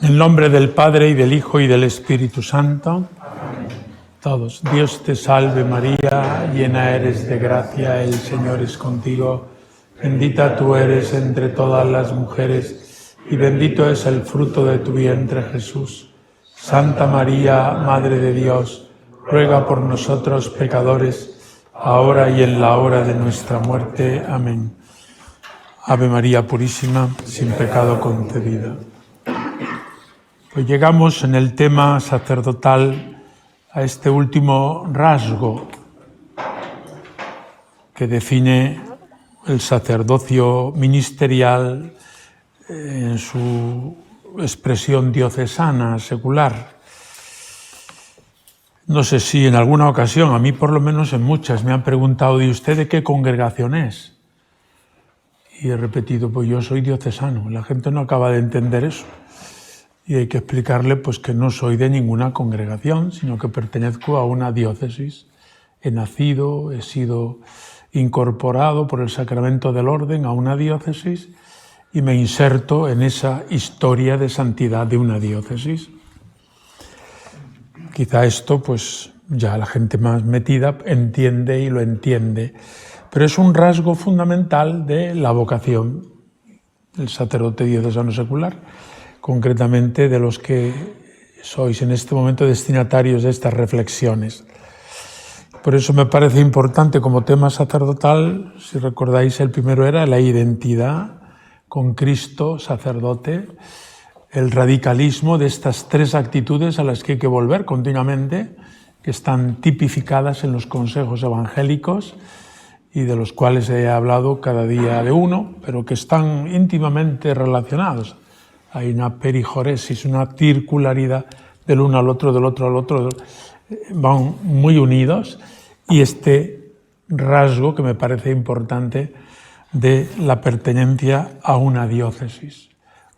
En el nombre del Padre, y del Hijo, y del Espíritu Santo. Amén. Todos. Dios te salve María, llena eres de gracia, el Señor es contigo. Bendita tú eres entre todas las mujeres, y bendito es el fruto de tu vientre, Jesús. Santa María, Madre de Dios, ruega por nosotros pecadores, ahora y en la hora de nuestra muerte. Amén. Ave María Purísima, sin pecado concebida. Pues llegamos en el tema sacerdotal a este último rasgo que define el sacerdocio ministerial en su expresión diocesana, secular. No sé si en alguna ocasión, a mí por lo menos en muchas, me han preguntado: ¿y usted de qué congregación es? Y he repetido: pues yo soy diocesano. La gente no acaba de entender eso. Y hay que explicarle pues que no soy de ninguna congregación, sino que pertenezco a una diócesis. He nacido, he sido incorporado por el sacramento del orden a una diócesis y me inserto en esa historia de santidad de una diócesis. Quizá esto pues ya la gente más metida entiende y lo entiende, pero es un rasgo fundamental de la vocación del sacerdote diocesano secular, concretamente de los que sois en este momento destinatarios de estas reflexiones. Por eso me parece importante como tema sacerdotal, si recordáis, el primero era la identidad con Cristo, sacerdote, el radicalismo de estas tres actitudes a las que hay que volver continuamente, que están tipificadas en los consejos evangélicos y de los cuales he hablado cada día de uno, pero que están íntimamente relacionados. Hay una perijoresis, una circularidad del uno al otro, del otro al otro, van muy unidos, y este rasgo que me parece importante de la pertenencia a una diócesis.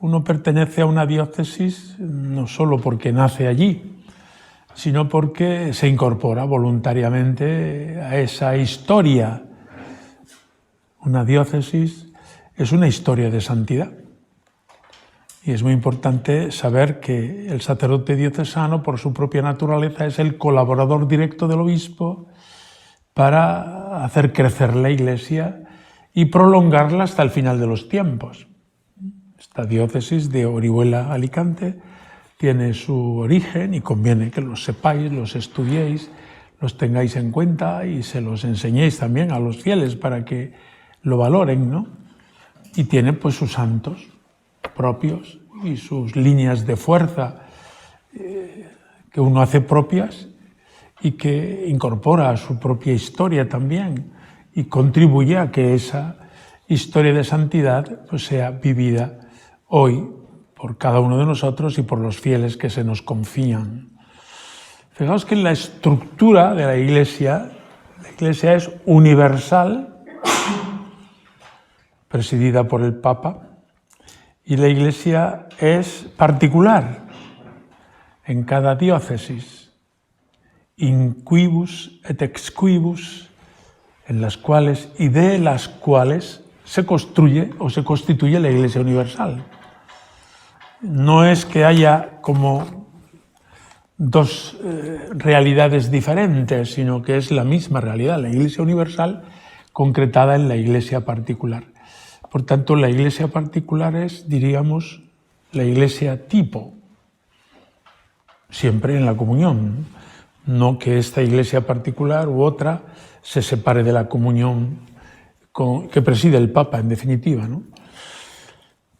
Uno pertenece a una diócesis no solo porque nace allí, sino porque se incorpora voluntariamente a esa historia. Una diócesis es una historia de santidad. Y es muy importante saber que el sacerdote diocesano, por su propia naturaleza, es el colaborador directo del obispo para hacer crecer la Iglesia y prolongarla hasta el final de los tiempos. Esta diócesis de Orihuela-Alicante tiene su origen y conviene que los sepáis, los estudiéis, los tengáis en cuenta y se los enseñéis también a los fieles para que lo valoren, ¿no? Y tiene pues sus santos propios y sus líneas de fuerza que uno hace propias y que incorpora a su propia historia también y contribuye a que esa historia de santidad pues sea vivida hoy por cada uno de nosotros y por los fieles que se nos confían. Fijaos que la estructura de la Iglesia es universal, presidida por el Papa, y la Iglesia es particular en cada diócesis, in quibus et ex quibus, en las cuales y de las cuales se construye o se constituye la Iglesia universal. No es que haya como dos realidades diferentes, sino que es la misma realidad, la Iglesia universal concretada en la Iglesia particular. Por tanto, la Iglesia particular es, diríamos, la Iglesia tipo, siempre en la comunión, no que esta Iglesia particular u otra se separe de la comunión que preside el Papa, en definitiva, ¿no?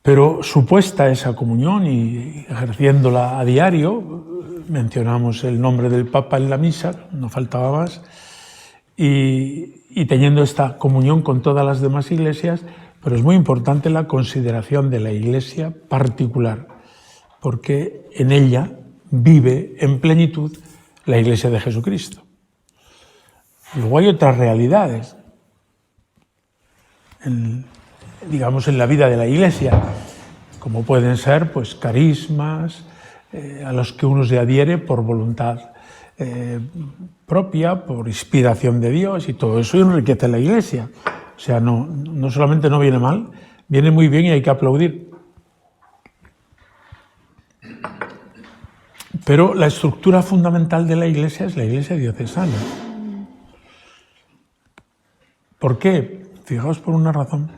Pero supuesta esa comunión y ejerciéndola a diario, mencionamos el nombre del Papa en la misa, no faltaba más, y teniendo esta comunión con todas las demás iglesias. Pero es muy importante la consideración de la Iglesia particular, porque en ella vive en plenitud la Iglesia de Jesucristo. Luego hay otras realidades, en la vida de la Iglesia, como pueden ser pues carismas a los que uno se adhiere por voluntad propia, por inspiración de Dios, y todo eso enriquece la Iglesia. O sea, no solamente no viene mal, viene muy bien y hay que aplaudir. Pero la estructura fundamental de la Iglesia es la Iglesia diocesana. ¿Por qué? Fijaos por una razón.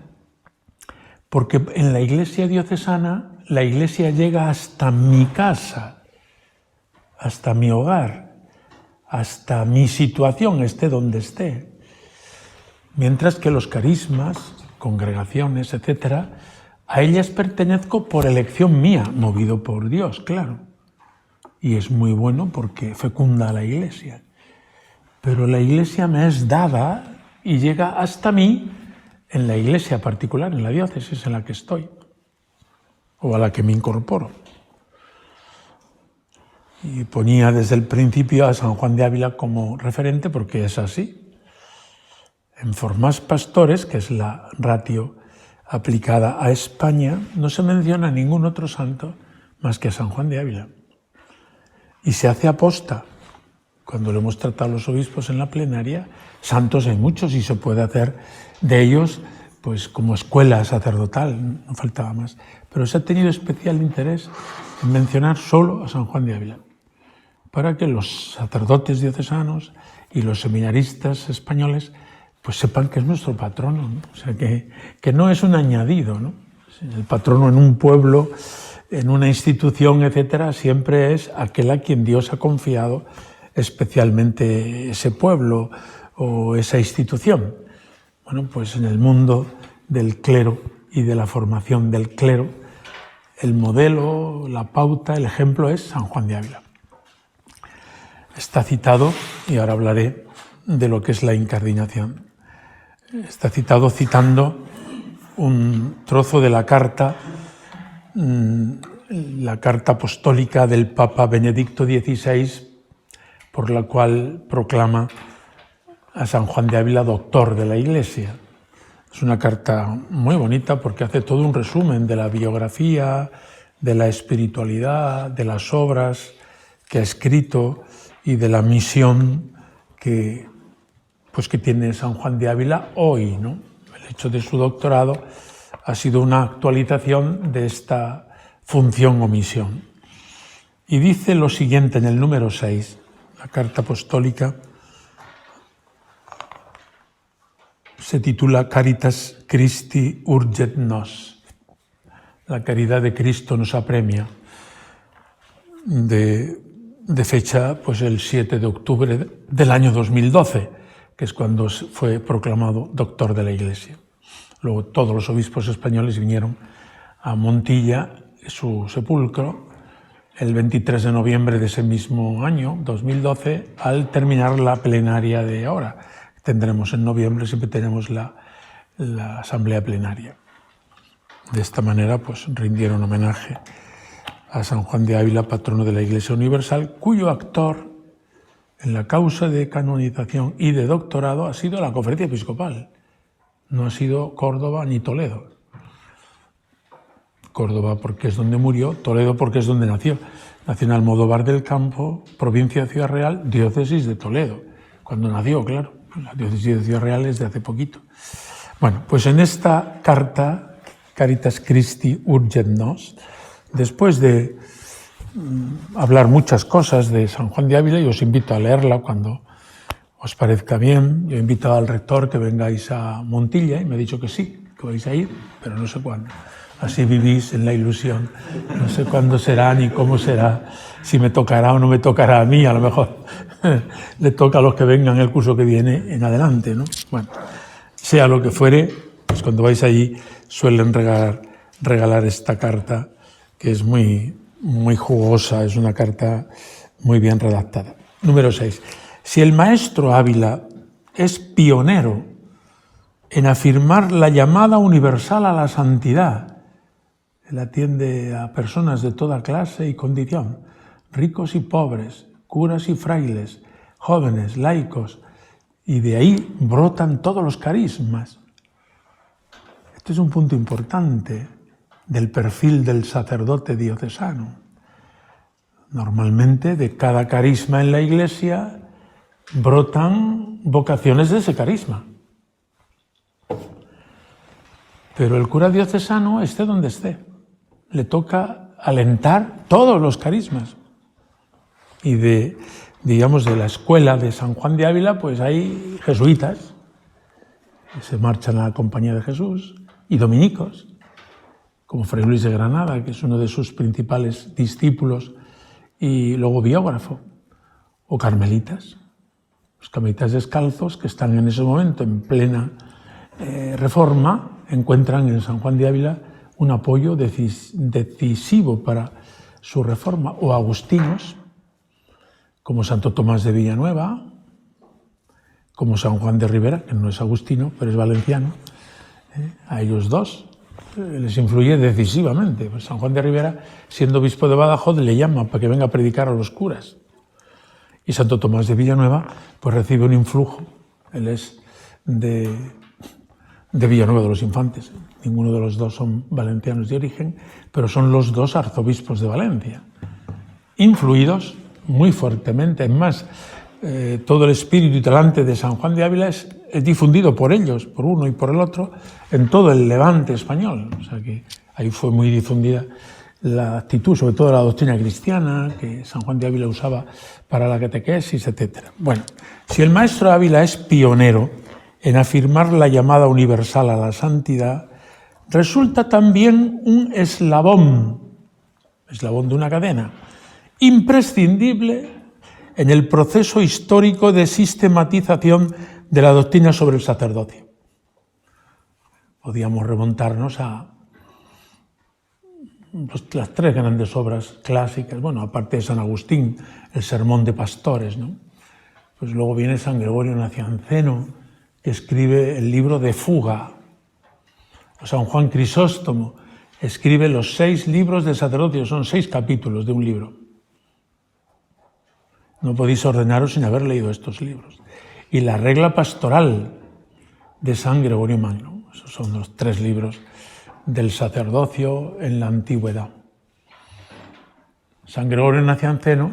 Porque en la Iglesia diocesana, la Iglesia llega hasta mi casa, hasta mi hogar, hasta mi situación, esté donde esté. Mientras que los carismas, congregaciones, etc., a ellas pertenezco por elección mía, movido por Dios, claro. Y es muy bueno porque fecunda a la Iglesia. Pero la Iglesia me es dada y llega hasta mí en la Iglesia particular, en la diócesis en la que estoy, o a la que me incorporo. Y ponía desde el principio a San Juan de Ávila como referente porque es así. En Formás Pastores, que es la ratio aplicada a España, no se menciona a ningún otro santo más que a San Juan de Ávila. Y se hace aposta. Cuando lo hemos tratado los obispos en la plenaria, santos hay muchos y se puede hacer de ellos pues como escuela sacerdotal, no faltaba más. Pero se ha tenido especial interés en mencionar solo a San Juan de Ávila, para que los sacerdotes diocesanos y los seminaristas españoles pues sepan que es nuestro patrono, ¿no? O sea, que no es un añadido, ¿no? El patrono en un pueblo, en una institución, etcétera, siempre es aquel a quien Dios ha confiado especialmente ese pueblo o esa institución. Bueno, pues en el mundo del clero y de la formación del clero, el modelo, la pauta, el ejemplo es San Juan de Ávila. Está citado, y ahora hablaré de lo que es la incardinación, está citado citando un trozo de la carta apostólica del Papa Benedicto XVI, por la cual proclama a San Juan de Ávila doctor de la Iglesia. Es una carta muy bonita porque hace todo un resumen de la biografía, de la espiritualidad, de las obras que ha escrito y de la misión que tiene San Juan de Ávila hoy, ¿no? El hecho de su doctorado ha sido una actualización de esta función o misión. Y dice lo siguiente en el número 6, la carta apostólica, se titula Caritas Christi urget nos. La caridad de Cristo nos apremia, de fecha pues el 7 de octubre del año 2012, que es cuando fue proclamado doctor de la Iglesia. Luego todos los obispos españoles vinieron a Montilla, su sepulcro, el 23 de noviembre de ese mismo año, 2012, al terminar la plenaria de ahora. Tendremos en noviembre, siempre tenemos la asamblea plenaria. De esta manera, pues rindieron homenaje a San Juan de Ávila, patrono de la Iglesia Universal, cuyo actor en la causa de canonización y de doctorado ha sido la Conferencia Episcopal. No ha sido Córdoba ni Toledo. Córdoba porque es donde murió, Toledo porque es donde nació. Nació en Almodóvar del Campo, provincia de Ciudad Real, diócesis de Toledo. Cuando nació, claro, la diócesis de Ciudad Real es de hace poquito. Bueno, pues en esta carta, Caritas Christi urget nos, después de hablar muchas cosas de San Juan de Ávila, y os invito a leerla cuando os parezca bien. Yo he invitado al rector que vengáis a Montilla y me ha dicho que sí, que vais a ir, pero no sé cuándo. Así vivís en la ilusión. No sé cuándo será ni cómo será, si me tocará o no me tocará a mí, a lo mejor le toca a los que vengan el curso que viene en adelante, ¿no? Bueno, sea lo que fuere, pues cuando vais allí suelen regalar esta carta, que es muy jugosa, es una carta muy bien redactada. Número 6. Si el maestro Ávila es pionero en afirmar la llamada universal a la santidad, él atiende a personas de toda clase y condición, ricos y pobres, curas y frailes, jóvenes, laicos, y de ahí brotan todos los carismas. Este es un punto importante del perfil del sacerdote diocesano. Normalmente de cada carisma en la Iglesia brotan vocaciones de ese carisma. Pero el cura diocesano, esté donde esté, le toca alentar todos los carismas. Y digamos, de la escuela de San Juan de Ávila, pues hay jesuitas que se marchan a la Compañía de Jesús, y dominicos, como Fray Luis de Granada, que es uno de sus principales discípulos y luego biógrafo, o carmelitas, los carmelitas descalzos que están en ese momento en plena reforma, encuentran en San Juan de Ávila un apoyo decisivo para su reforma, o agustinos, como Santo Tomás de Villanueva, como San Juan de Ribera, que no es agustino, pero es valenciano. A ellos dos les influye decisivamente. Pues San Juan de Ribera, siendo obispo de Badajoz, le llama para que venga a predicar a los curas. Y Santo Tomás de Villanueva pues recibe un influjo. Él es de Villanueva de los Infantes. Ninguno de los dos son valencianos de origen, pero son los dos arzobispos de Valencia, influidos muy fuertemente. Es más, todo el espíritu y talante de San Juan de Ávila es difundido por ellos, por uno y por el otro, en todo el levante español. O sea que ahí fue muy difundida la actitud, sobre todo la doctrina cristiana, que San Juan de Ávila usaba para la catequesis, etc. Bueno, si el maestro Ávila es pionero en afirmar la llamada universal a la santidad, resulta también un eslabón de una cadena, imprescindible en el proceso histórico de sistematización de la doctrina sobre el sacerdocio. Podíamos remontarnos a las tres grandes obras clásicas, bueno, aparte de San Agustín, el Sermón de Pastores, ¿no? Pues luego viene San Gregorio Nacianceno, que escribe el libro de Fuga, o San Juan Crisóstomo escribe los 6 libros del sacerdocio, son 6 capítulos de un libro. No podéis ordenaros sin haber leído estos libros. Y la regla pastoral de San Gregorio Magno. Esos son los 3 libros del sacerdocio en la antigüedad. San Gregorio Nacianceno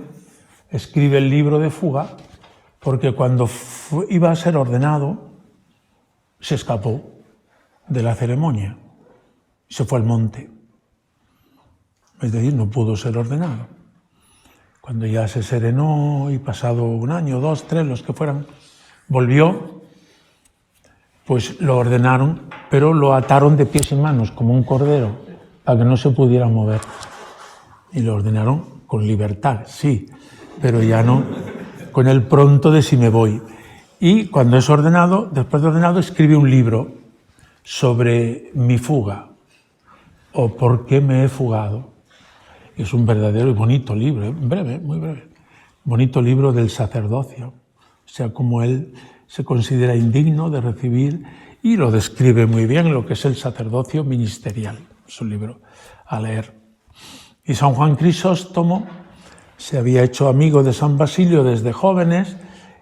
escribe el libro de Fuga porque cuando iba a ser ordenado se escapó de la ceremonia, se fue al monte. Es decir, no pudo ser ordenado. Cuando ya se serenó y pasado 1 año, 2, 3, los que fueran, volvió, pues lo ordenaron, pero lo ataron de pies y manos como un cordero para que no se pudiera mover. Y lo ordenaron con libertad, sí, pero ya no con el pronto de si me voy. Y cuando es ordenado, después de ordenado, escribe un libro sobre mi fuga o por qué me he fugado. Es un verdadero y bonito libro, breve, muy breve, bonito libro del sacerdocio, o sea, como él se considera indigno de recibir, y lo describe muy bien lo que es el sacerdocio ministerial, es un libro a leer. Y San Juan Crisóstomo se había hecho amigo de San Basilio desde jóvenes,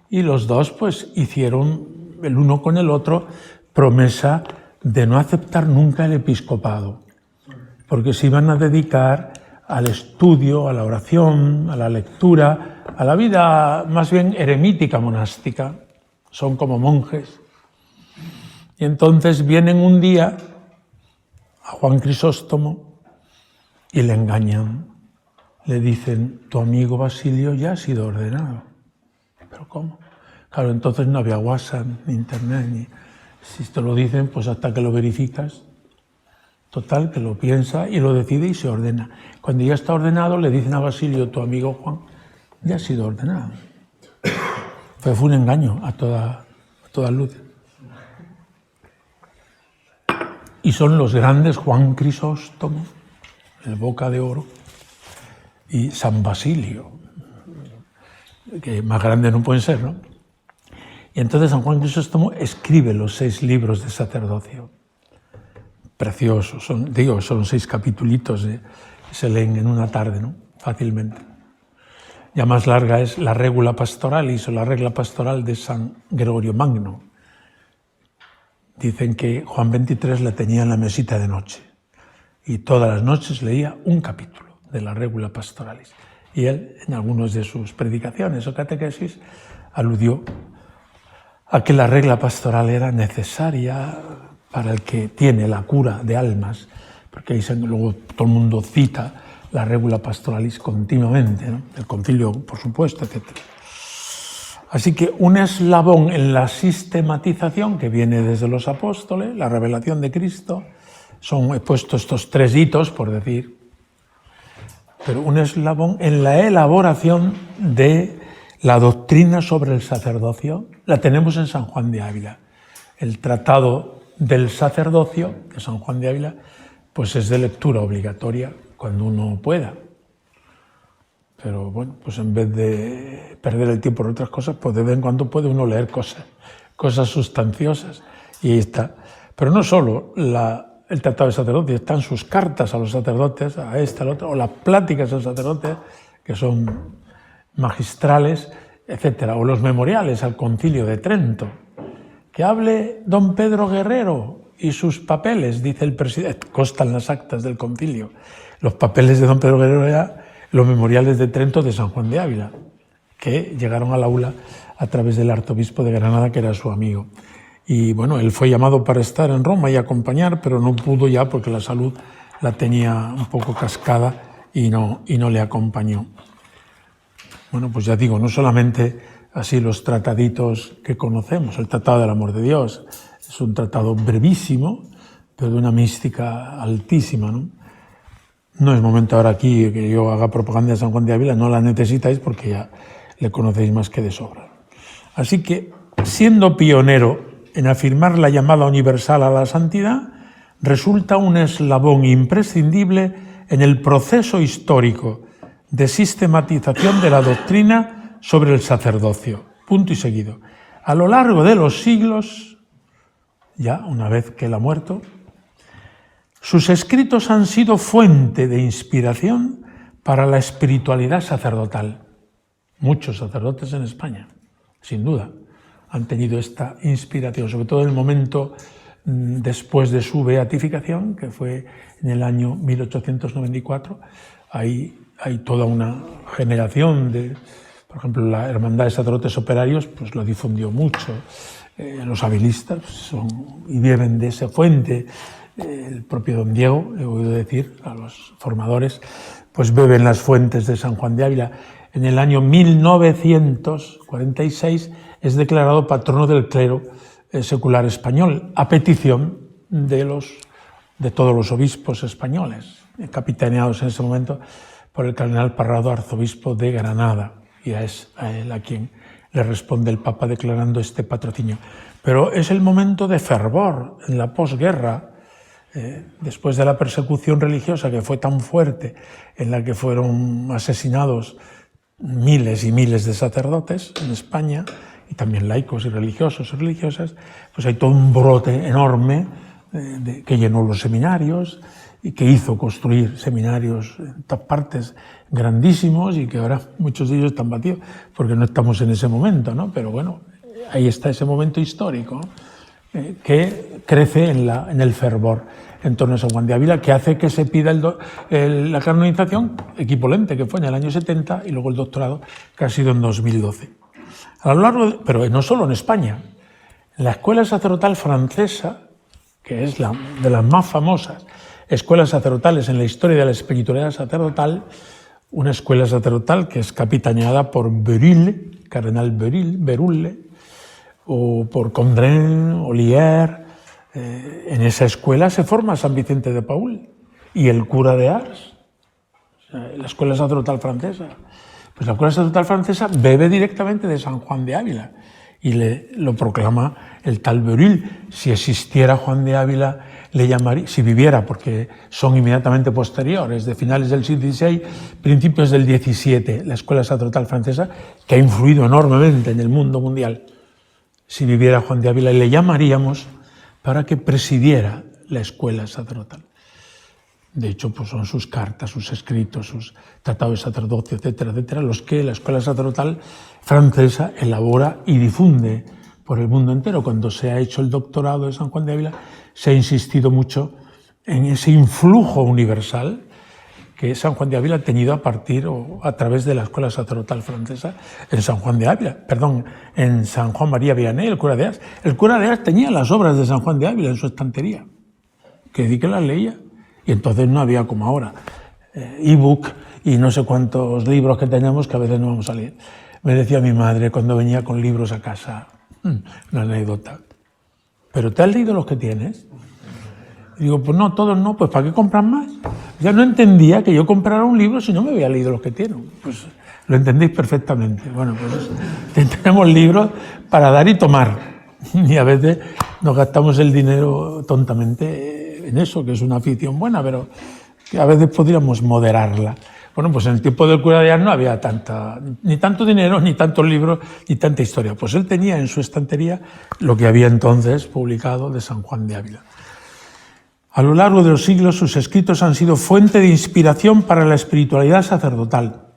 y los dos pues hicieron el uno con el otro promesa de no aceptar nunca el episcopado, porque se iban a dedicar al estudio, a la oración, a la lectura, a la vida más bien eremítica monástica. Son como monjes. Y entonces vienen un día a Juan Crisóstomo y le engañan. Le dicen, tu amigo Basilio ya ha sido ordenado. ¿Pero cómo? Claro, entonces no había WhatsApp, ni internet, ni... Si te lo dicen, pues hasta que lo verificas. Total, que lo piensa y lo decide y se ordena. Cuando ya está ordenado, le dicen a Basilio, tu amigo Juan, ya ha sido ordenado. Fue un engaño a toda luz. Y son los grandes Juan Crisóstomo, el Boca de Oro, y San Basilio, que más grandes no pueden ser, ¿no? Y entonces San Juan Crisóstomo escribe los 6 libros de sacerdocio. Preciosos, son 6 capitulitos, se leen en una tarde, ¿no? Fácilmente. Ya más larga es la Regula Pastoralis o la regla pastoral de San Gregorio Magno. Dicen que Juan XXIII la tenía en la mesita de noche y todas las noches leía un capítulo de la Regula Pastoralis. Y él, en algunas de sus predicaciones o catequesis, aludió a que la regla pastoral era necesaria para el que tiene la cura de almas, porque ahí luego todo el mundo cita la Regula Pastoralis continuamente, ¿no? El concilio, por supuesto, etc. Así que un eslabón en la sistematización que viene desde los apóstoles, la revelación de Cristo, he puesto estos 3 hitos, por decir, pero un eslabón en la elaboración de la doctrina sobre el sacerdocio, la tenemos en San Juan de Ávila. El tratado del sacerdocio de San Juan de Ávila, pues es de lectura obligatoria cuando uno pueda. Pero bueno, pues en vez de perder el tiempo en otras cosas, pues de vez en cuando puede uno leer cosas sustanciosas. Y ahí está. Pero no solo el tratado del sacerdocio, están sus cartas a los sacerdotes, a al otro, o las pláticas a los sacerdotes, que son magistrales, etcétera, o los memoriales al Concilio de Trento. Que hable don Pedro Guerrero y sus papeles, dice el presidente, constan las actas del concilio. Los papeles de don Pedro Guerrero eran los memoriales de Trento de San Juan de Ávila, que llegaron al aula a través del arzobispo de Granada, que era su amigo. Y bueno, él fue llamado para estar en Roma y acompañar, pero no pudo ya porque la salud la tenía un poco cascada y no le acompañó. Bueno, pues ya digo, no solamente así los trataditos que conocemos, el Tratado del Amor de Dios, es un tratado brevísimo, pero de una mística altísima, ¿no? No es momento ahora aquí que yo haga propaganda de San Juan de Ávila, no la necesitáis porque ya le conocéis más que de sobra. Así que, siendo pionero en afirmar la llamada universal a la santidad, resulta un eslabón imprescindible en el proceso histórico de sistematización de la doctrina sobre el sacerdocio. Punto y seguido. A lo largo de los siglos, ya una vez que él ha muerto, sus escritos han sido fuente de inspiración para la espiritualidad sacerdotal. Muchos sacerdotes en España, sin duda, han tenido esta inspiración, sobre todo en el momento después de su beatificación, que fue en el año 1894. Hay toda una generación de, por ejemplo, la Hermandad de Sacerdotes Operarios, pues lo difundió mucho. Los habilistas y beben de esa fuente. El propio don Diego, he oído decir a los formadores, pues beben las fuentes de San Juan de Ávila. En el año 1946 es declarado patrono del clero secular español, a petición de todos los obispos españoles, capitaneados en ese momento por el cardenal Parrado, arzobispo de Granada, y es a él a quien le responde el Papa declarando este patrocinio. Pero es el momento de fervor en la posguerra, después de la persecución religiosa que fue tan fuerte, en la que fueron asesinados miles y miles de sacerdotes en España, y también laicos y religiosos y religiosas, pues hay todo un brote enorme que llenó los seminarios y que hizo construir seminarios en todas partes grandísimos y que ahora muchos de ellos están batidos porque no estamos en ese momento, ¿no? Pero bueno, ahí está ese momento histórico, ¿no? Que crece en el fervor en torno a San Juan de Ávila, que hace que se pida la canonización equivalente, que fue en el año 70, y luego el doctorado, que ha sido en 2012. A lo largo pero no solo en España. La escuela sacerdotal francesa, que es de las más famosas escuelas sacerdotales en la historia de la espiritualidad sacerdotal, una escuela sacerdotal que es capitaneada por Berulle, cardenal Berulle, o por Condren, Olier. En esa escuela se forma San Vicente de Paúl y el cura de Ars, la escuela sacerdotal francesa. Pues la escuela sacerdotal francesa bebe directamente de San Juan de Ávila y lo proclama el tal Berulle. Si existiera Juan de Ávila, le llamaría, si viviera, porque son inmediatamente posteriores, de finales del siglo XVI, principios del XVII, la escuela sacerdotal francesa, que ha influido enormemente en el mundo mundial. Si viviera Juan de Ávila, le llamaríamos para que presidiera la escuela sacerdotal. De hecho, pues son sus cartas, sus escritos, sus tratados de sacerdocio, etcétera, etcétera, los que la escuela sacerdotal francesa elabora y difunde por el mundo entero. Cuando se ha hecho el doctorado de San Juan de Ávila, se ha insistido mucho en ese influjo universal que San Juan de Ávila ha tenido a partir o a través de la escuela sacerdotal francesa en San Juan María Vianney, el cura de Ars. El cura de Ars tenía las obras de San Juan de Ávila en su estantería, que las leía, y entonces no había como ahora ebook y no sé cuántos libros que tenemos que a veces no vamos a leer. Me decía mi madre cuando venía con libros a casa, una anécdota, ¿pero te has leído los que tienes? Y digo, pues no, todos no, pues ¿para qué compran más? Ya no entendía que yo comprara un libro si no me había leído los que tiene. Pues lo entendéis perfectamente. Bueno, pues tenemos libros para dar y tomar. Y a veces nos gastamos el dinero tontamente en eso, que es una afición buena, pero que a veces podríamos moderarla. Bueno, pues en el tiempo del cura de Ars no había ni tanto dinero, ni tantos libros, ni tanta historia. Pues él tenía en su estantería lo que había entonces publicado de San Juan de Ávila. A lo largo de los siglos, sus escritos han sido fuente de inspiración para la espiritualidad sacerdotal.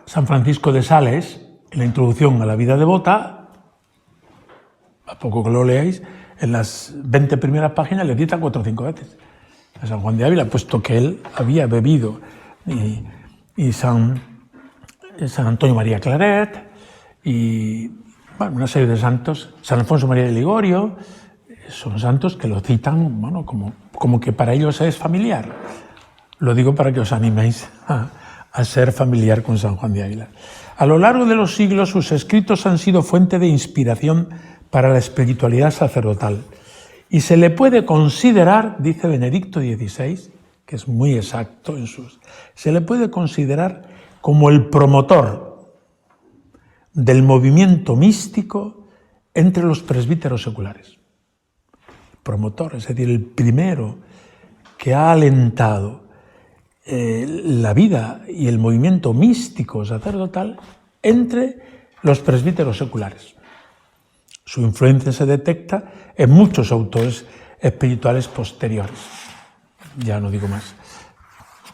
San Francisco de Sales, en la introducción a la vida devota, a poco que lo leáis, en las 20 primeras páginas le cita 4 o 5 veces a San Juan de Ávila, puesto que él había bebido, y San Antonio María Claret, y bueno, una serie de santos, San Alfonso María de Ligorio, son santos que lo citan, bueno, como que para ellos es familiar. Lo digo para que os animéis a ser familiar con San Juan de Ávila. A lo largo de los siglos, sus escritos han sido fuente de inspiración para la espiritualidad sacerdotal. Y se le puede considerar, dice Benedicto XVI, que es muy exacto se le puede considerar como el promotor del movimiento místico entre los presbíteros seculares. Promotor, es decir, el primero que ha alentado la vida y el movimiento místico sacerdotal entre los presbíteros seculares. Su influencia se detecta en muchos autores espirituales posteriores. Ya no digo más,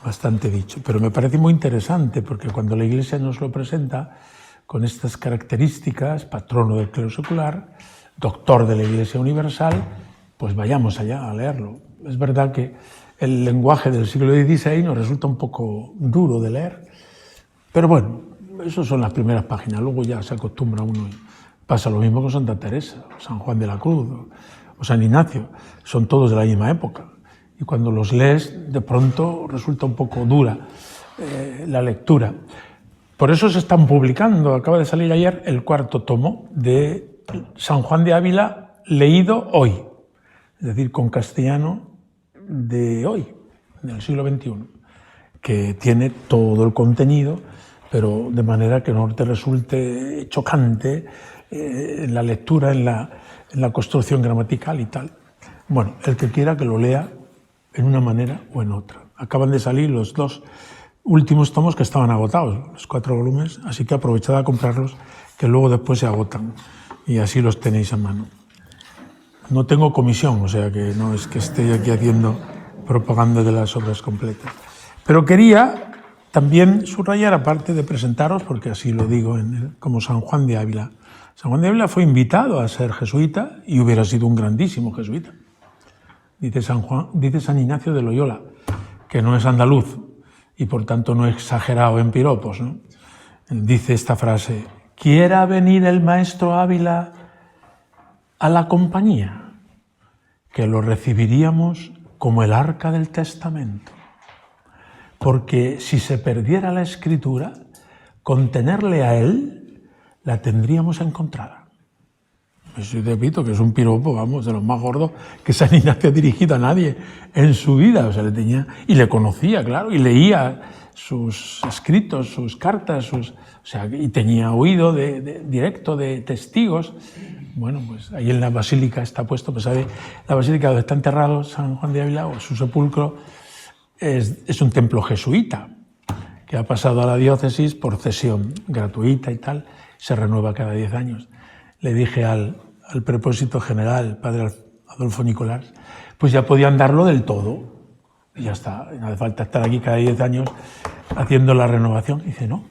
bastante dicho, pero me parece muy interesante porque cuando la Iglesia nos lo presenta con estas características, patrono del clero secular, doctor de la Iglesia universal, pues vayamos allá a leerlo. Es verdad que el lenguaje del siglo XVI nos resulta un poco duro de leer, pero bueno, eso son las primeras páginas, luego ya se acostumbra uno. Pasa lo mismo con Santa Teresa, San Juan de la Cruz o San Ignacio, son todos de la misma época. Y cuando los lees, de pronto resulta un poco dura la lectura. Por eso se están publicando, acaba de salir ayer, el 4º tomo de San Juan de Ávila leído hoy. Es decir, con castellano de hoy, del siglo XXI, que tiene todo el contenido, pero de manera que no te resulte chocante en la lectura, en la construcción gramatical y tal. Bueno, el que quiera que lo lea en una manera o en otra. Acaban de salir los 2 últimos tomos que estaban agotados, los 4 volúmenes, así que aprovechad a comprarlos, que luego después se agotan, y así los tenéis a mano. No tengo comisión, o sea que no es que esté aquí haciendo propaganda de las obras completas. Pero quería también subrayar, aparte de presentaros, porque así lo digo como San Juan de Ávila. San Juan de Ávila fue invitado a ser jesuita y hubiera sido un grandísimo jesuita. Dice San Ignacio de Loyola, que no es andaluz y por tanto no exagerado en piropos, ¿no? Dice esta frase: ¿quiera venir el maestro Ávila a la compañía? Que lo recibiríamos como el arca del testamento. Porque si se perdiera la escritura, con tenerle a él, la tendríamos encontrada. Eso te repito que es un piropo, vamos, de los más gordos que San Ignacio ha dirigido a nadie en su vida. O sea, le tenía, y le conocía, claro, y leía sus escritos, sus cartas, y tenía oído directo de testigos. Bueno, pues ahí en la basílica está puesto, pues sabe, la basílica donde está enterrado San Juan de Ávila, o su sepulcro, es un templo jesuita que ha pasado a la diócesis por cesión gratuita y tal, se renueva cada 10 años. Le dije al prepósito general, el padre Adolfo Nicolás, pues ya podían darlo del todo, y ya está, no hace falta estar aquí cada 10 años haciendo la renovación. Y dice, no,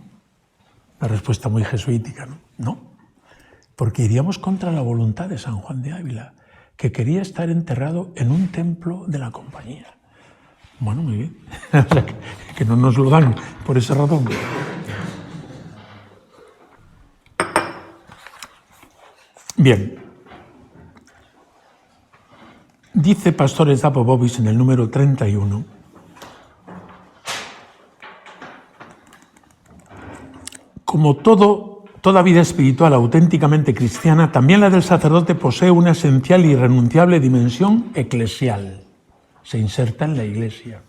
una respuesta muy jesuítica, no, porque iríamos contra la voluntad de San Juan de Ávila, que quería estar enterrado en un templo de la compañía. Bueno, muy bien, o sea, que no nos lo dan por esa razón. Bien, Dice Pastores Zapopovic en el número 31, como toda vida espiritual auténticamente cristiana, también la del sacerdote posee una esencial y irrenunciable dimensión eclesial. Se inserta en la Iglesia.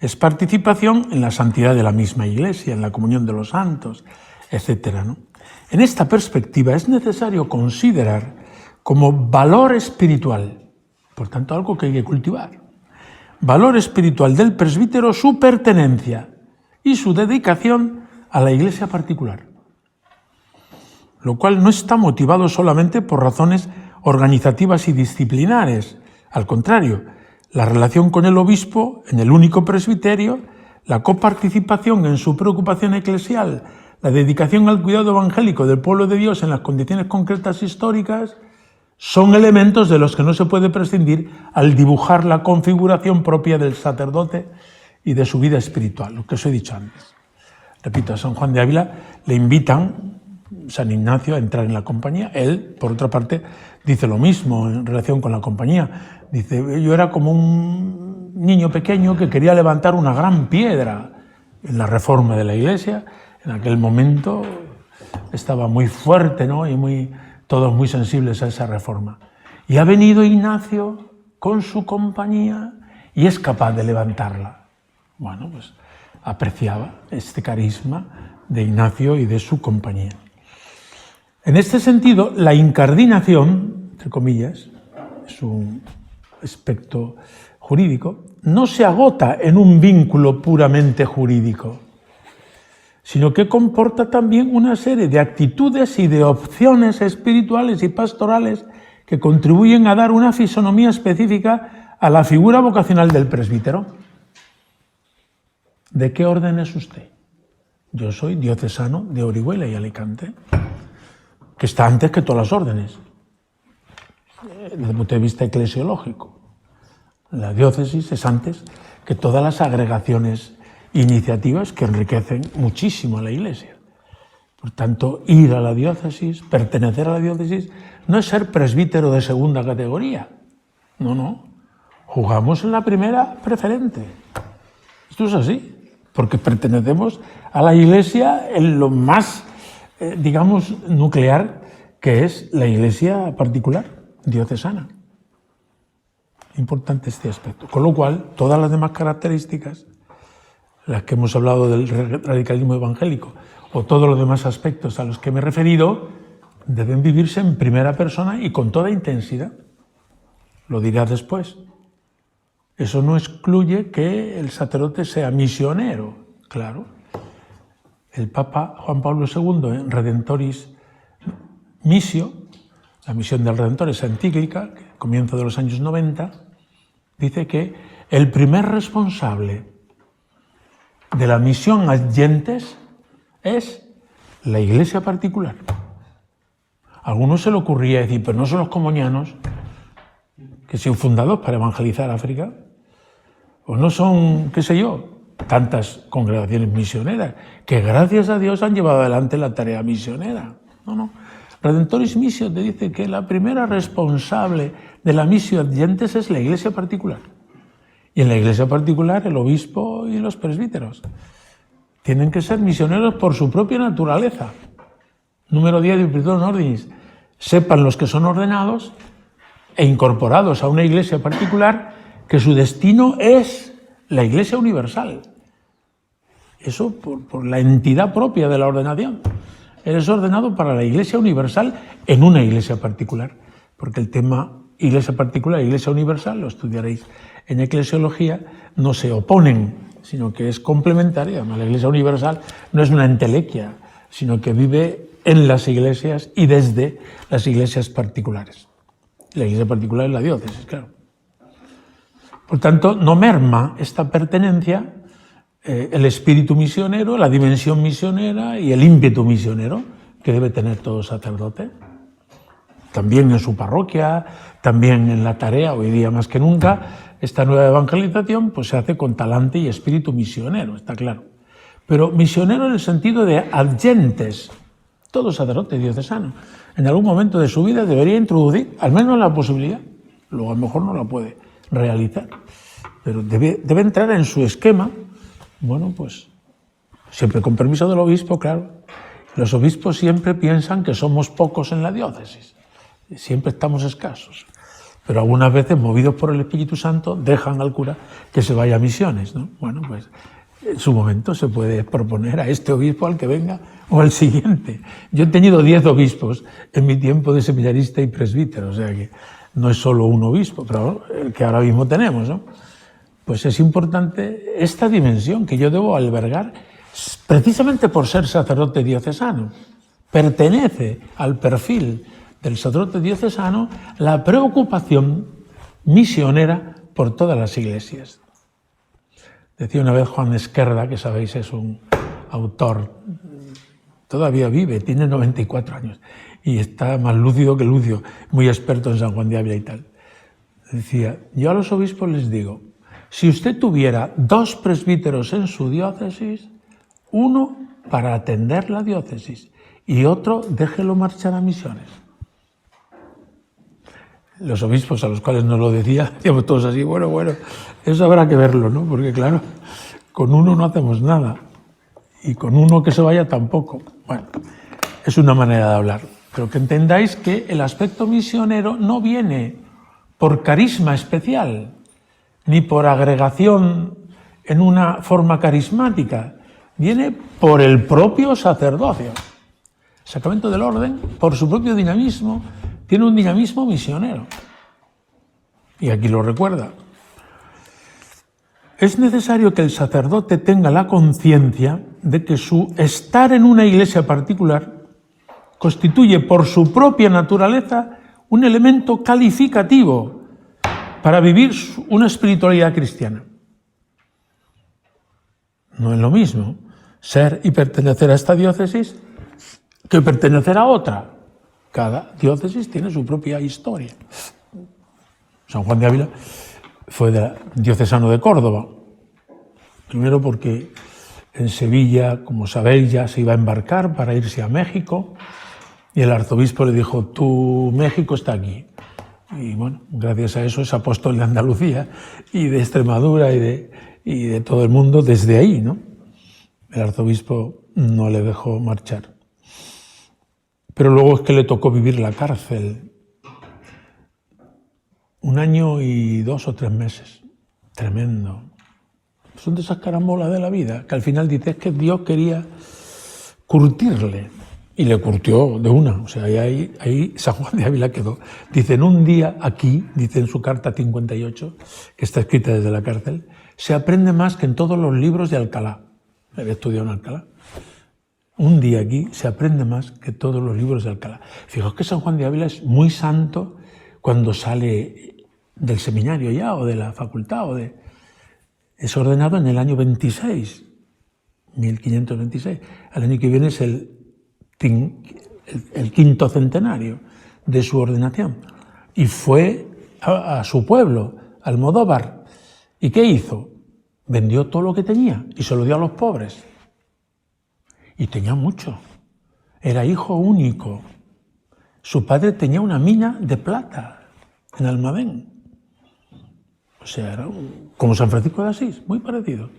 Es participación en la santidad de la misma Iglesia, en la comunión de los santos, etc., ¿no? En esta perspectiva es necesario considerar como valor espiritual, por tanto algo que hay que cultivar, valor espiritual del presbítero su pertenencia y su dedicación a la Iglesia particular, lo cual no está motivado solamente por razones organizativas y disciplinares. Al contrario, la relación con el obispo en el único presbiterio, la coparticipación en su preocupación eclesial, la dedicación al cuidado evangélico del pueblo de Dios en las condiciones concretas históricas, son elementos de los que no se puede prescindir al dibujar la configuración propia del sacerdote y de su vida espiritual, lo que os he dicho antes. Repito, a San Juan de Ávila le invitan San Ignacio a entrar en la compañía. Él, por otra parte, dice lo mismo en relación con la compañía. Dice, yo era como un niño pequeño que quería levantar una gran piedra en la reforma de la Iglesia. En aquel momento estaba muy fuerte, ¿no? Y todos muy sensibles a esa reforma. Y ha venido Ignacio con su compañía y es capaz de levantarla. Bueno, pues apreciaba este carisma de Ignacio y de su compañía. En este sentido, la incardinación, entre comillas, es un aspecto jurídico, no se agota en un vínculo puramente jurídico, sino que comporta también una serie de actitudes y de opciones espirituales y pastorales que contribuyen a dar una fisonomía específica a la figura vocacional del presbítero. ¿De qué orden es usted? Yo soy diocesano de Orihuela y Alicante, que está antes que todas las órdenes, desde el punto de vista eclesiológico. La diócesis es antes que todas las agregaciones e iniciativas que enriquecen muchísimo a la Iglesia. Por tanto, ir a la diócesis, pertenecer a la diócesis, no es ser presbítero de segunda categoría. No. Jugamos en la primera preferente. Esto es así, porque pertenecemos a la Iglesia en lo más, digamos, nuclear, que es la Iglesia particular, diocesana. Importante este aspecto. Con lo cual, todas las demás características, las que hemos hablado del radicalismo evangélico, o todos los demás aspectos a los que me he referido, deben vivirse en primera persona y con toda intensidad. Lo dirá después. Eso no excluye que el sacerdote sea misionero, claro. El Papa Juan Pablo II, en Redentoris Missio, la misión del Redentor, esa encíclica, que comienzo de los años 90, dice que el primer responsable de la misión ad gentes es la Iglesia particular. A algunos se le ocurría decir, pero no son los comunianos que son fundados para evangelizar África, o no son, qué sé yo, tantas congregaciones misioneras que gracias a Dios han llevado adelante la tarea misionera. No. Redentoris Missio te dice que la primera responsable de la misión ad gentes es la Iglesia particular. Y en la Iglesia particular el obispo y los presbíteros tienen que ser misioneros por su propia naturaleza. Número 10 de Virtutum Ordinis. Sepan los que son ordenados e incorporados a una Iglesia particular que su destino es la Iglesia universal. Eso por la entidad propia de la ordenación. Eres ordenado para la Iglesia universal en una Iglesia particular, porque el tema Iglesia particular e Iglesia universal, lo estudiaréis en eclesiología, no se oponen, sino que es complementaria. Además, la Iglesia universal no es una entelequia, sino que vive en las iglesias y desde las iglesias particulares. La Iglesia particular es la diócesis, claro. Por tanto, no merma esta pertenencia el espíritu misionero, la dimensión misionera y el ímpetu misionero que debe tener todo sacerdote. También en su parroquia, también en la tarea, hoy día más que nunca, esta nueva evangelización pues se hace con talante y espíritu misionero, está claro. Pero misionero en el sentido de ad gentes. Todo sacerdote diocesano en algún momento de su vida debería introducir al menos la posibilidad luego a lo mejor no la puede realizar, pero debe entrar en su esquema, bueno, pues siempre con permiso del obispo, claro. Los obispos siempre piensan que somos pocos en la diócesis, siempre estamos escasos, pero algunas veces, movidos por el Espíritu Santo, dejan al cura que se vaya a misiones, ¿no? Bueno, pues en su momento se puede proponer a este obispo, al que venga, o al siguiente. Yo he tenido 10 obispos en mi tiempo de seminarista y presbítero, o sea que no es solo un obispo, pero el que ahora mismo tenemos, ¿no? Pues es importante esta dimensión que yo debo albergar precisamente por ser sacerdote diocesano. Pertenece al perfil del sacerdote diocesano la preocupación misionera por todas las iglesias. Decía una vez Juan Esquerda, que sabéis es un autor, todavía vive, tiene 94 años y está más lúcido que Lucio, muy experto en San Juan de Ávila y tal. Decía, yo a los obispos les digo, si usted tuviera 2 presbíteros en su diócesis, uno para atender la diócesis y otro déjelo marchar a misiones. Los obispos a los cuales nos lo decía, decíamos todos así, bueno, eso habrá que verlo, ¿no? Porque claro, con uno no hacemos nada y con uno que se vaya tampoco. Bueno, es una manera de hablar, pero que entendáis que el aspecto misionero no viene por carisma especial, ni por agregación en una forma carismática, viene por el propio sacerdocio. El sacramento del orden, por su propio dinamismo, tiene un dinamismo misionero. Y aquí lo recuerda. Es necesario que el sacerdote tenga la conciencia de que su estar en una iglesia particular constituye por su propia naturaleza un elemento calificativo para vivir una espiritualidad cristiana. No es lo mismo ser y pertenecer a esta diócesis que pertenecer a otra. Cada diócesis tiene su propia historia. San Juan de Ávila fue diocesano de Córdoba. Primero porque en Sevilla, como sabéis, ya se iba a embarcar para irse a México y el arzobispo le dijo, tu México está aquí. Y bueno, gracias a eso es apóstol de Andalucía y de Extremadura y de todo el mundo desde ahí, ¿no? El arzobispo no le dejó marchar. Pero luego es que le tocó vivir la cárcel 1 año y 2 o 3 meses. Tremendo. Son de esas carambolas de la vida, que al final dices que Dios quería curtirle. Y le curtió de una. O sea, ahí San Juan de Ávila quedó. Dice, en un día aquí, dice en su carta 58, que está escrita desde la cárcel, se aprende más que en todos los libros de Alcalá. Había estudiado en Alcalá. Un día aquí se aprende más que todos los libros de Alcalá. Fijaos que San Juan de Ávila es muy santo cuando sale del seminario ya, o de la facultad, es ordenado en el año 26, 1526. El año que viene es el 5º centenario de su ordenación. Y fue a su pueblo, Almodóvar. ¿Y qué hizo? Vendió todo lo que tenía y se lo dio a los pobres. Y tenía mucho. Era hijo único. Su padre tenía una mina de plata en Almadén. O sea, era como San Francisco de Asís, muy parecido.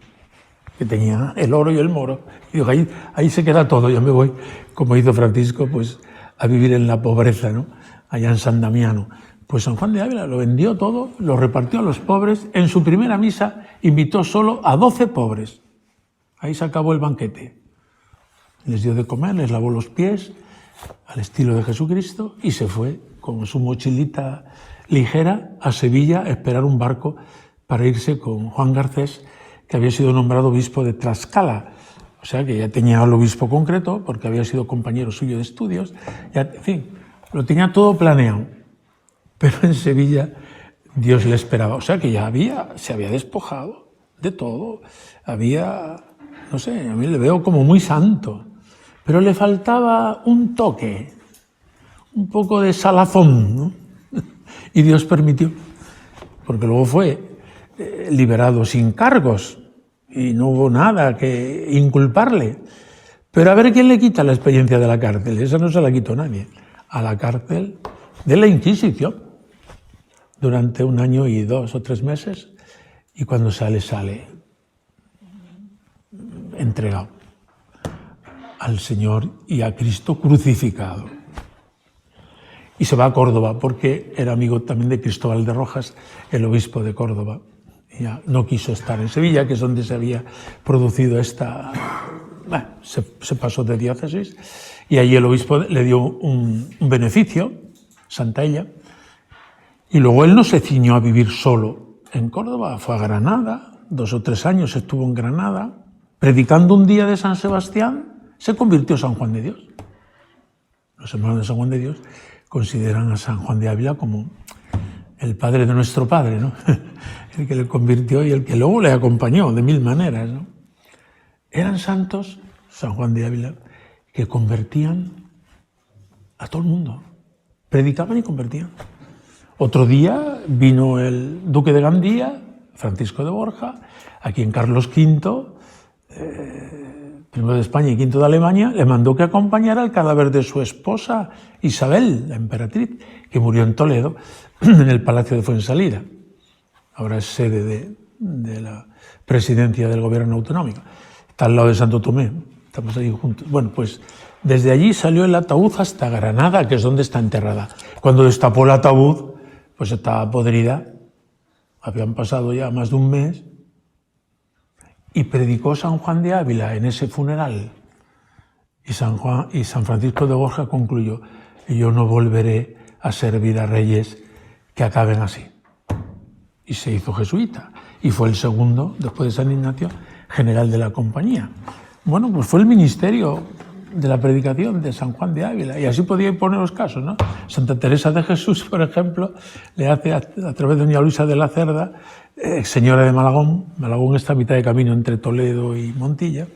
Que tenía el oro y el moro. Y digo, ahí se queda todo, yo me voy, como hizo Francisco, pues a vivir en la pobreza, ¿no? Allá en San Damiano. Pues San Juan de Ávila lo vendió todo, lo repartió a los pobres. En su primera misa invitó solo a 12 pobres. Ahí se acabó el banquete. Les dio de comer, les lavó los pies, al estilo de Jesucristo, y se fue con su mochilita ligera a Sevilla a esperar un barco para irse con Juan Garcés, que había sido nombrado obispo de Tlaxcala. O sea, que ya tenía al obispo concreto, porque había sido compañero suyo de estudios. Ya, en fin, lo tenía todo planeado. Pero en Sevilla Dios le esperaba. O sea, que ya se había despojado de todo. No sé, a mí le veo como muy santo. Pero le faltaba un toque, un poco de salazón, ¿no? Y Dios permitió, porque luego fue liberado sin cargos y no hubo nada que inculparle. Pero a ver quién le quita la experiencia de la cárcel. Esa no se la quitó nadie. A la cárcel de la Inquisición. durante 1 año y 2 o 3 meses, y cuando sale entregado al Señor y a Cristo crucificado. Y se va a Córdoba porque era amigo también de Cristóbal de Rojas, el obispo de Córdoba. Y ya no quiso estar en Sevilla, que es donde se había producido esta... Bueno, se pasó de diócesis, y allí el obispo le dio un beneficio, Santa Ella, y luego él no se ciñó a vivir solo en Córdoba, fue a Granada, 2 o 3 años estuvo en Granada, predicando un día de San Sebastián, se convirtió San Juan de Dios. Los hermanos de San Juan de Dios consideran a San Juan de Ávila como el padre de nuestro padre, ¿no? El que le convirtió y el que luego le acompañó de 1000 maneras, ¿no? Eran santos, San Juan de Ávila, que convertían a todo el mundo. Predicaban y convertían. Otro día vino el duque de Gandía, Francisco de Borja, a quien Carlos V, primero de España y quinto de Alemania, le mandó que acompañara el cadáver de su esposa Isabel, la emperatriz, que murió en Toledo, en el Palacio de Fuensalida. Ahora es sede de la presidencia del gobierno autonómico. Está al lado de Santo Tomé, estamos ahí juntos. Bueno, pues desde allí salió el ataúd hasta Granada, que es donde está enterrada. Cuando destapó el ataúd, pues estaba podrida, habían pasado ya más de 1 mes, y predicó San Juan de Ávila en ese funeral. Y San Francisco de Borja concluyó: yo no volveré a servir a reyes que acaben así. Y se hizo jesuita, y fue el segundo, después de San Ignacio, general de la compañía. Bueno, pues fue el ministerio de la predicación de San Juan de Ávila, y así podía poner los casos, ¿no? Santa Teresa de Jesús, por ejemplo, le hace a través de doña Luisa de la Cerda, señora de Malagón. Malagón está a mitad de camino entre Toledo y Montilla,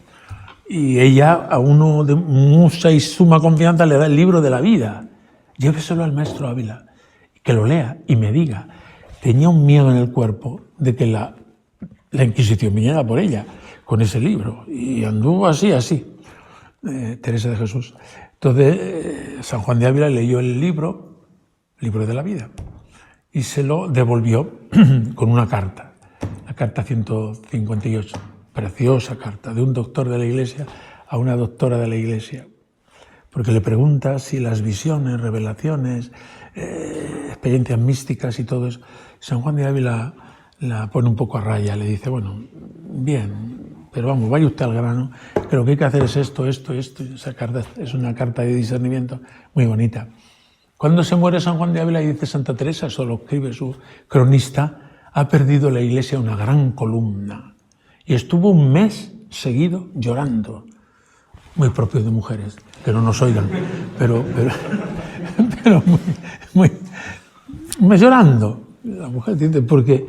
y ella, a uno de mucha y suma confianza, le da el libro de la vida. Lléveselo al maestro Ávila, que lo lea y me diga. Tenía un miedo en el cuerpo de que la Inquisición viniera por ella con ese libro, y anduvo así, Teresa de Jesús. Entonces, San Juan de Ávila leyó el libro de la vida, y se lo devolvió con una carta, la carta 158, preciosa carta, de un doctor de la Iglesia a una doctora de la Iglesia, porque le pregunta si las visiones, revelaciones, experiencias místicas y todo eso. San Juan de Ávila la pone un poco a raya, le dice: bueno, bien, pero vamos, vaya usted al grano, que lo que hay que hacer es esto. Esa carta es una carta de discernimiento muy bonita. Cuando se muere San Juan de Ávila, y dice Santa Teresa, eso lo escribe su cronista, ha perdido la Iglesia una gran columna, y estuvo 1 mes seguido llorando, muy propio de mujeres, que no nos oigan, pero muy llorando. La mujer dice, porque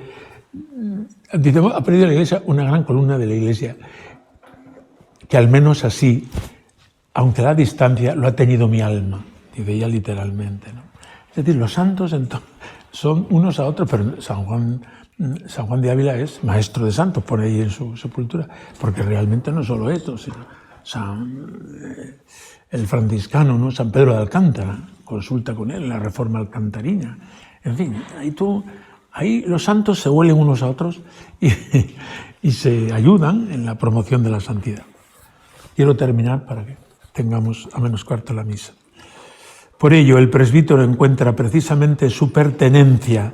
dice, ha perdido la Iglesia una gran columna de la Iglesia, que al menos así, aunque a la distancia, lo ha tenido mi alma, dice ella literalmente, ¿no? Es decir, los santos son unos a otros, pero San Juan de Ávila es maestro de santos, pone ahí en su sepultura, porque realmente no solo esto, sino el franciscano, ¿no? San Pedro de Alcántara, consulta con él la reforma alcantarina. En fin, ahí los santos se huelen unos a otros y se ayudan en la promoción de la santidad. Quiero terminar para que tengamos a -4 la misa. Por ello, el presbítero encuentra precisamente su pertenencia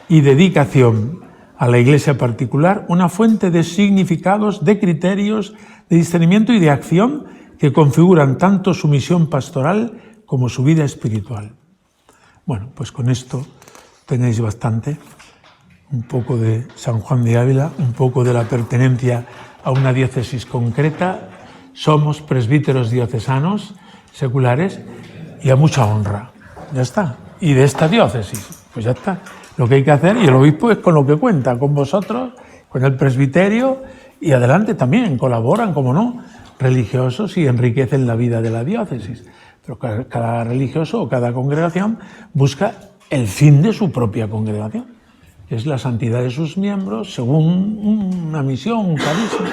y dedicación a la Iglesia particular una fuente de significados, de criterios, de discernimiento y de acción que configuran tanto su misión pastoral como su vida espiritual. Bueno, pues con esto tenéis bastante, un poco de San Juan de Ávila, un poco de la pertenencia a una diócesis concreta. Somos presbíteros diocesanos, seculares, y a mucha honra. Ya está. Y de esta diócesis, pues ya está. Lo que hay que hacer, y el obispo es con lo que cuenta, con vosotros, con el presbiterio, y adelante también, colaboran, como no, religiosos, y enriquecen la vida de la diócesis. Pero cada religioso o cada congregación busca el fin de su propia congregación, que es la santidad de sus miembros, según una misión, un carisma,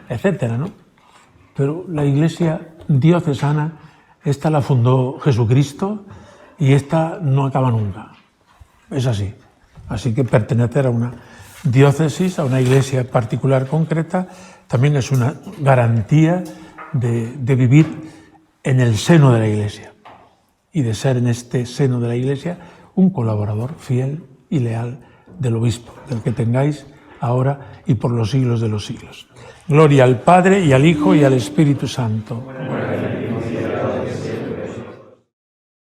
etcétera, ¿no? Pero la Iglesia diocesana, esta la fundó Jesucristo, y esta no acaba nunca. Es así. Así que pertenecer a una diócesis, a una iglesia particular concreta, también es una garantía de vivir en el seno de la iglesia y de ser en este seno de la iglesia un colaborador fiel y leal del obispo, del que tengáis ahora y por los siglos de los siglos. Gloria al Padre, y al Hijo, y al Espíritu Santo.